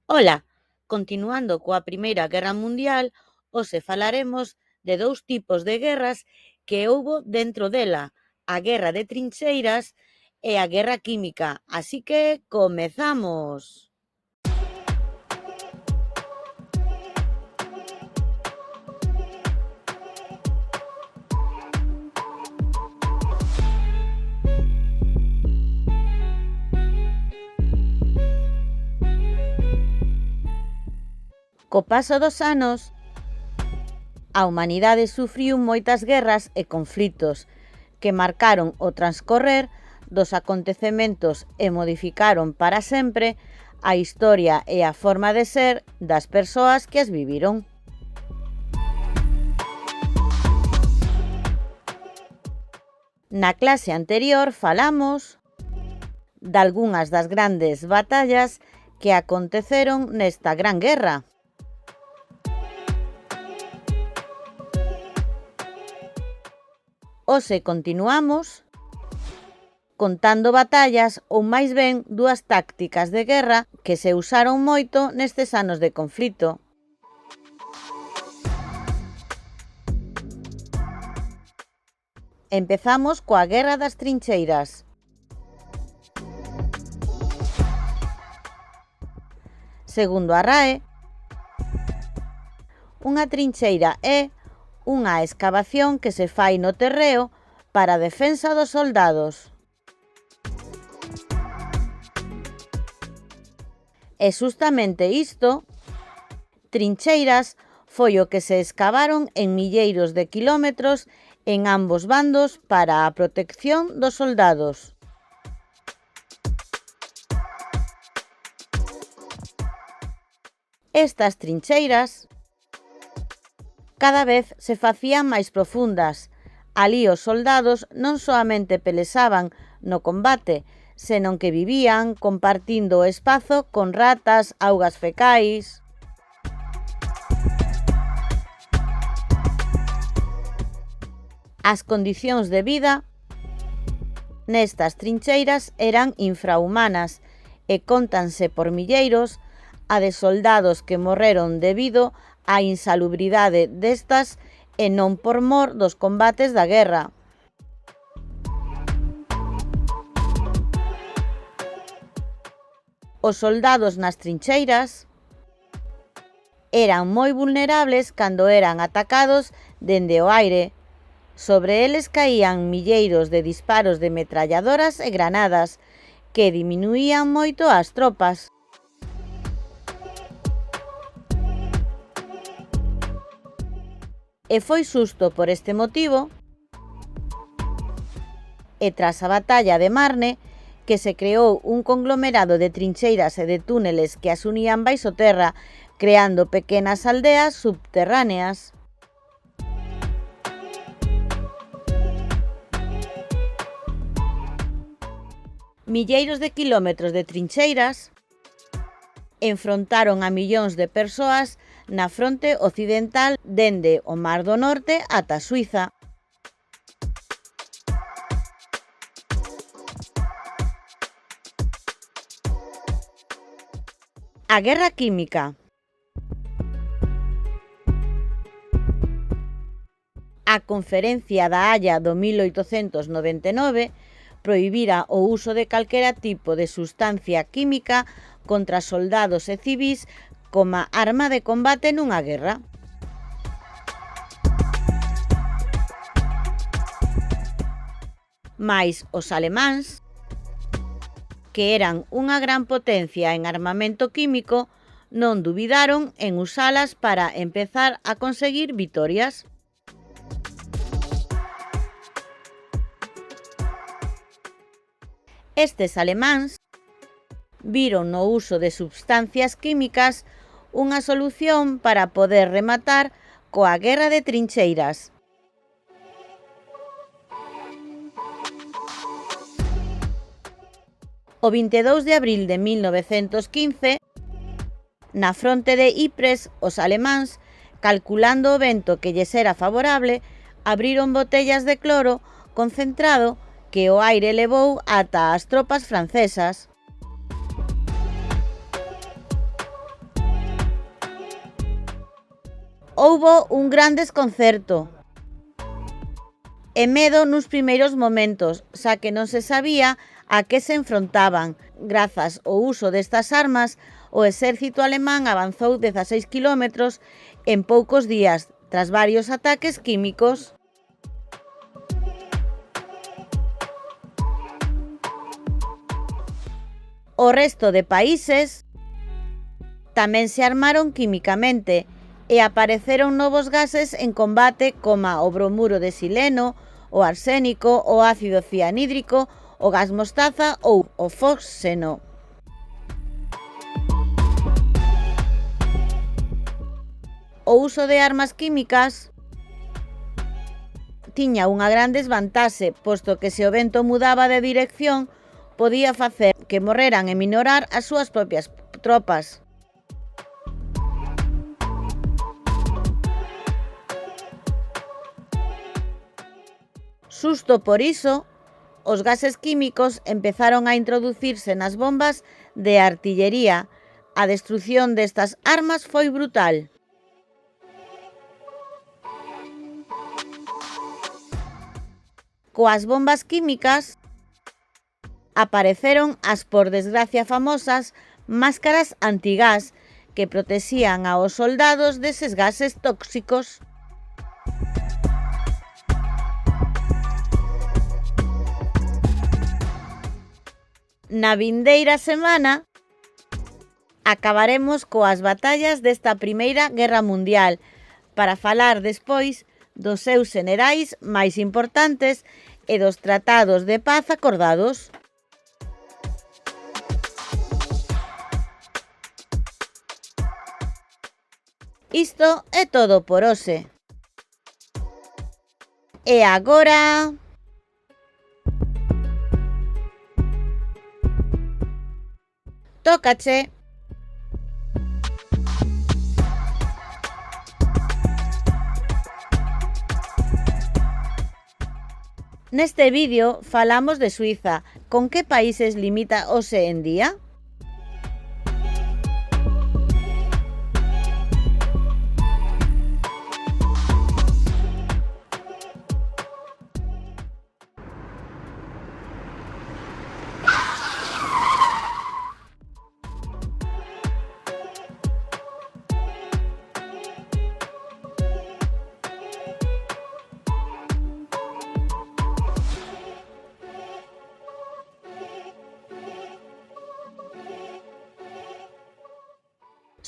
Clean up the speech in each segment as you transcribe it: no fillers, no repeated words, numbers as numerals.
Ola, continuando coa Primeira Guerra Mundial, hoxe falaremos de dous tipos de guerras que houbo dentro dela, a guerra de trincheiras e a guerra química. Así que comezamos! Co paso dos anos, a humanidade sufriu moitas guerras e conflitos que marcaron o transcorrer dos acontecementos e modificaron para sempre a historia e a forma de ser das persoas que as viviron. Na clase anterior falamos dalgunhas das grandes batallas que aconteceron nesta gran guerra. Hoxe continuamos contando batallas ou máis ben dúas tácticas de guerra que se usaron moito nestes anos de conflito. Empezamos coa Guerra das Trincheiras. Segundo a RAE, unha trincheira é unha escavación que se fai no terreo para a defensa dos soldados. E justamente isto, trincheiras, foi o que se escavaron en milleiros de quilómetros en ambos bandos para a protección dos soldados. Estas trincheiras cada vez se facían máis profundas. Alí os soldados non soamente pelesaban no combate, senón que vivían compartindo o espazo con ratas, augas fecais. As condicións de vida nestas trincheiras eran infrahumanas e cóntanse por milleiros a de soldados que morreron debido á insalubridade destas e non por mor dos combates da guerra. Os soldados nas trincheiras eran moi vulnerables cando eran atacados dende o aire. Sobre eles caían milleiros de disparos de metralladoras e granadas que diminuían moito as tropas. E foi xusto por este motivo e tras a batalla de Marne que se creou un conglomerado de trincheiras e de túneles que as unían baixo terra, creando pequenas aldeas subterráneas. Milleiros de quilómetros de trincheiras enfrontaron a millóns de persoas na fronte occidental dende o Mar do Norte ata Suiza. A guerra química. A Conferencia da Haya do 1899 prohibira o uso de calquera tipo de sustancia química contra soldados e civís como arma de combate nunha guerra. Mais os alemáns, que eran unha gran potencia en armamento químico, non dubidaron en usalas para empezar a conseguir vitorias. Estes alemáns viron no uso de substancias químicas unha solución para poder rematar coa guerra de trincheiras. O 22 de abril de 1915, na fronte de Ypres, os alemáns, calculando o vento que lles era favorable, abriron botellas de cloro concentrado que o aire levou ata as tropas francesas. Houbo un gran desconcerto e medo nos primeiros momentos, xa que non se sabía a que se enfrontaban. Grazas ao uso destas armas, o exército alemán avanzou 16 kilómetros en poucos días, tras varios ataques químicos. O resto de países tamén se armaron químicamente e apareceron novos gases en combate como o bromuro de xileno, o arsénico, o ácido cianhídrico, o gas mostaza ou o fósfeno. O uso de armas químicas tiña unha gran desvantaxe, posto que se o vento mudaba de dirección, podía facer que morreran e minorar as súas propias tropas. Xusto por iso, os gases químicos empezaron a introducirse nas bombas de artillería. A destrución destas armas foi brutal. Coas bombas químicas apareceron as, por desgracia, famosas máscaras antigás que protexían aos soldados deses gases tóxicos. Na vindeira semana acabaremos coas batallas desta Primeira Guerra Mundial para falar despois dos seus xenerais máis importantes e dos tratados de paz acordados. Isto é todo por hoxe. E agora... tócache. Neste vídeo falamos de Suiza. Con que países limita hoxe en día?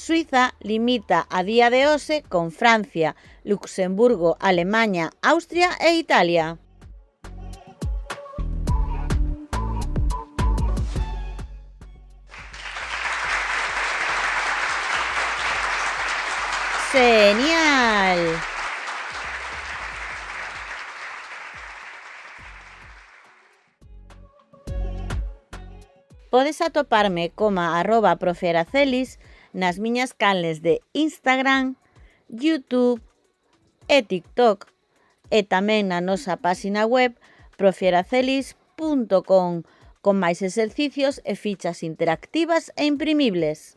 Suiza limita a día de hoxe con Francia, Luxemburgo, Alemaña, Austria e Italia. ¡Genial! Podes atoparme como @proferacelis nas miñas canles de Instagram, YouTube e TikTok e tamén na nosa páxina web profieracelis.com con máis exercicios e fichas interactivas e imprimibles.